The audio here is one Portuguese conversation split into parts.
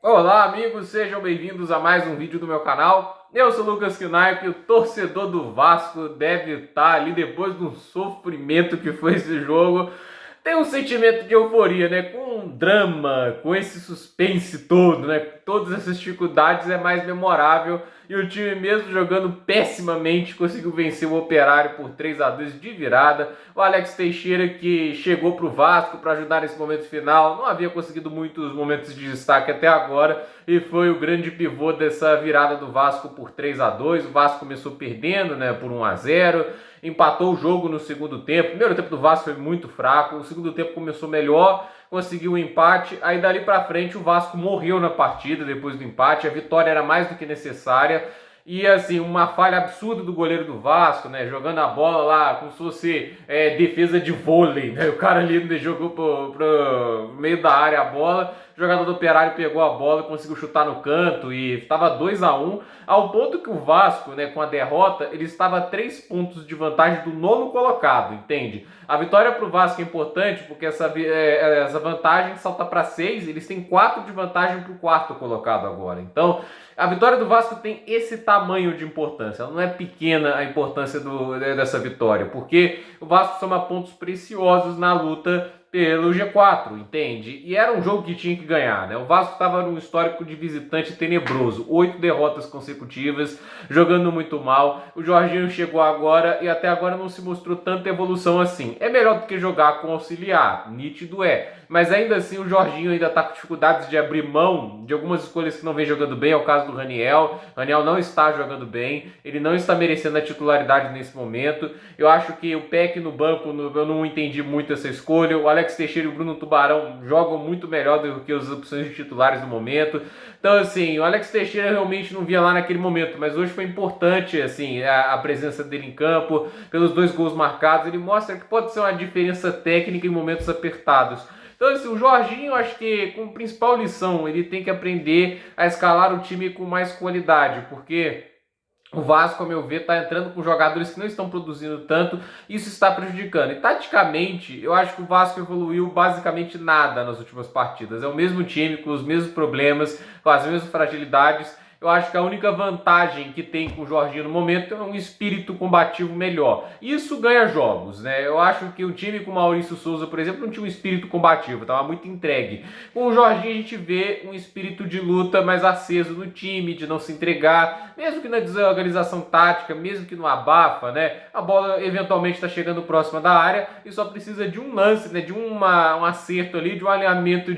Olá, amigos, sejam bem-vindos a mais um vídeo do meu canal. Eu sou o Lucas Knaip, o torcedor do Vasco deve estar ali depois do sofrimento que foi esse jogo. Tem um sentimento de euforia, né? Com um drama, com esse suspense todo, né? Todas essas dificuldades é mais memorável. E o time, mesmo jogando pessimamente, conseguiu vencer o Operário por 3-2 de virada. O Alex Teixeira, que chegou para o Vasco para ajudar nesse momento final, não havia conseguido muitos momentos de destaque até agora e foi o grande pivô dessa virada do Vasco por 3-2. O Vasco começou perdendo, né, por 1-0, empatou o jogo no segundo tempo. O primeiro tempo do Vasco foi muito fraco, o segundo tempo começou melhor, conseguiu o um empate. Aí dali para frente o Vasco morreu na partida depois do empate. A vitória era mais do que necessária. E assim, uma falha absurda do goleiro do Vasco, né? Jogando a bola lá como se fosse defesa de vôlei, né? O cara ali jogou pro meio da área a bola. O jogador do Operário pegou a bola, conseguiu chutar no canto e estava 2-1, ao ponto que o Vasco, né, com a derrota, ele estava a 3 pontos de vantagem do nono colocado, entende? A vitória para o Vasco é importante porque essa vantagem salta para 6, eles têm 4 de vantagem para o quarto colocado agora. Então, a vitória do Vasco tem esse tamanho de importância. Ela não é pequena a importância dessa vitória, porque o Vasco soma pontos preciosos na luta pelo G4, entende? E era um jogo que tinha que ganhar, né? O Vasco estava num histórico de visitante tenebroso, 8 derrotas consecutivas, jogando muito mal. O Jorginho chegou agora e até agora não se mostrou tanta evolução assim. É melhor do que jogar com auxiliar, nítido é. Mas ainda assim o Jorginho ainda está com dificuldades de abrir mão de algumas escolhas que não vem jogando bem. É o caso do Raniel. O Raniel não está jogando bem, ele não está merecendo a titularidade nesse momento. Eu acho que o Peck no banco, eu não entendi muito essa escolha. O Alex Teixeira e o Bruno Tubarão jogam muito melhor do que as opções de titulares no momento. Então, assim, o Alex Teixeira realmente não via lá naquele momento, mas hoje foi importante, assim, a presença dele em campo, pelos 2 gols marcados. Ele mostra que pode ser uma diferença técnica em momentos apertados. Então, assim, o Jorginho, acho que como principal lição, ele tem que aprender a escalar o time com mais qualidade, porque o Vasco, a meu ver, está entrando com jogadores que não estão produzindo tanto, isso está prejudicando. E taticamente, eu acho que o Vasco evoluiu basicamente nada nas últimas partidas. É o mesmo time, com os mesmos problemas, com as mesmas fragilidades. Eu acho que a única vantagem que tem com o Jorginho no momento é um espírito combativo melhor. Isso ganha jogos, né? Eu acho que o time com o Maurício Souza, por exemplo, não tinha um espírito combativo, estava muito entregue. Com o Jorginho a gente vê um espírito de luta mais aceso no time, de não se entregar, mesmo que na desorganização tática, mesmo que no abafa, né? A bola eventualmente está chegando próxima da área e só precisa de um lance, né? De um acerto ali, de um alinhamento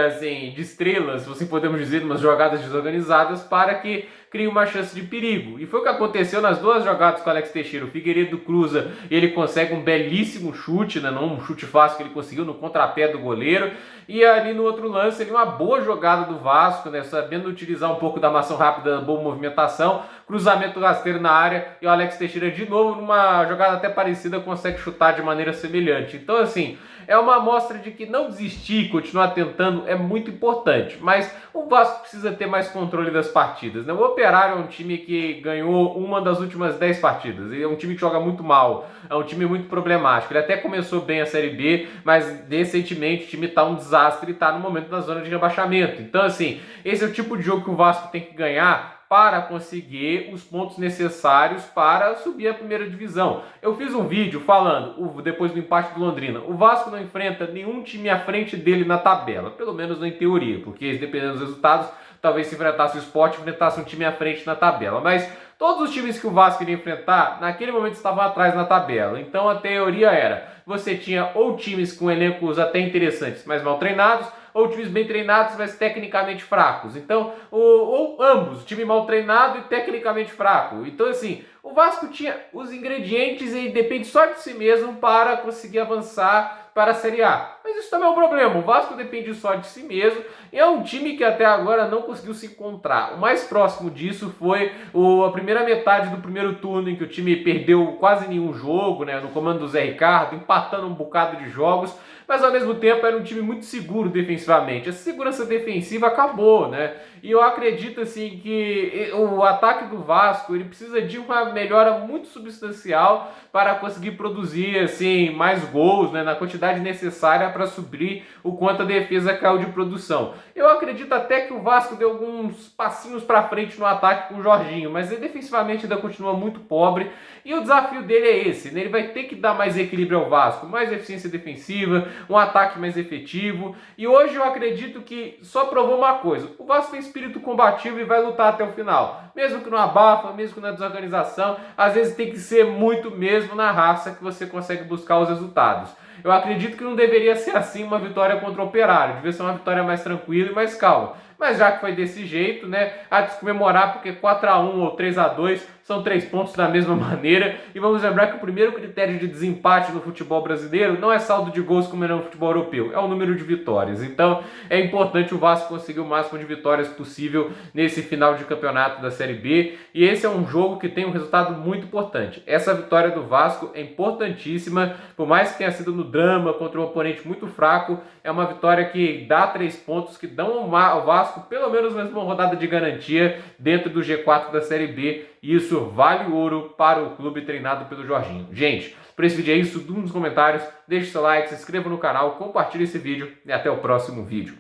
assim, de estrelas, se assim podemos dizer, umas jogadas desorganizadas para que crie uma chance de perigo. E foi o que aconteceu nas 2 jogadas com o Alex Teixeira. O Figueiredo cruza e ele consegue um belíssimo chute, né? Não um chute fácil que ele conseguiu no contrapé do goleiro. E ali no outro lance, ele uma boa jogada do Vasco, né? Sabendo utilizar um pouco da mação rápida, da boa movimentação, cruzamento rasteiro na área e o Alex Teixeira de novo, numa jogada até parecida, consegue chutar de maneira semelhante. Então, assim, é uma amostra de que não desistir, continuar tentando é muito importante, mas o Vasco precisa ter mais controle das partidas, né? O Operário é um time que ganhou uma das últimas 10 partidas, é um time que joga muito mal, é um time muito problemático. Ele até começou bem a Série B, mas recentemente o time está um desastre e está no momento da zona de rebaixamento. Então, assim, esse é o tipo de jogo que o Vasco tem que ganhar para conseguir os pontos necessários para subir a primeira divisão. Eu fiz um vídeo falando, depois do empate do Londrina, o Vasco não enfrenta nenhum time à frente dele na tabela, pelo menos em teoria, porque dependendo dos resultados, talvez se enfrentasse o Sport, enfrentasse um time à frente na tabela, mas todos os times que o Vasco iria enfrentar, naquele momento estavam atrás na tabela. Então a teoria era, você tinha ou times com elencos até interessantes, mas mal treinados, ou times bem treinados, mas tecnicamente fracos. Então, ou ambos, time mal treinado e tecnicamente fraco. Então, assim, o Vasco tinha os ingredientes e depende só de si mesmo para conseguir avançar para a Série A. Mas isso também é um problema. O Vasco depende só de si mesmo e é um time que até agora não conseguiu se encontrar. O mais próximo disso foi a primeira metade do primeiro turno, em que o time perdeu quase nenhum jogo, né, no comando do Zé Ricardo, empatando um bocado de jogos, mas ao mesmo tempo era um time muito seguro defensivamente. A segurança defensiva acabou, né? E eu acredito assim que o ataque do Vasco ele precisa de uma melhora muito substancial para conseguir produzir assim mais gols, né, na quantidade quantidade necessária para suprir o quanto a defesa caiu de produção. Eu acredito até que o Vasco deu alguns passinhos para frente no ataque com o Jorginho, mas ele defensivamente ainda continua muito pobre e o desafio dele é esse, né? Ele vai ter que dar mais equilíbrio ao Vasco, mais eficiência defensiva, um ataque mais efetivo, e hoje eu acredito que só provou uma coisa: o Vasco tem espírito combativo e vai lutar até o final, mesmo que não abafa, mesmo que na desorganização, às vezes tem que ser muito mesmo na raça que você consegue buscar os resultados. Eu acredito que não deveria ser assim uma vitória contra o Operário, devia ser uma vitória mais tranquila e mais calma. Mas já que foi desse jeito, né, há de se comemorar, porque 4-1 ou 3-2 são 3 pontos da mesma maneira. E vamos lembrar que o primeiro critério de desempate no futebol brasileiro não é saldo de gols como é no futebol europeu, é o número de vitórias. Então é importante o Vasco conseguir o máximo de vitórias possível nesse final de campeonato da Série B. E esse é um jogo que tem um resultado muito importante. Essa vitória do Vasco é importantíssima, por mais que tenha sido no drama contra um oponente muito fraco, é uma vitória que dá 3 pontos, que dão ao Vasco pelo menos mais uma rodada de garantia dentro do G4 da Série B, e isso vale ouro para o clube treinado pelo Jorginho. Gente, por esse vídeo é isso, nos comentários, deixe seu like, se inscreva no canal, compartilhe esse vídeo e até o próximo vídeo.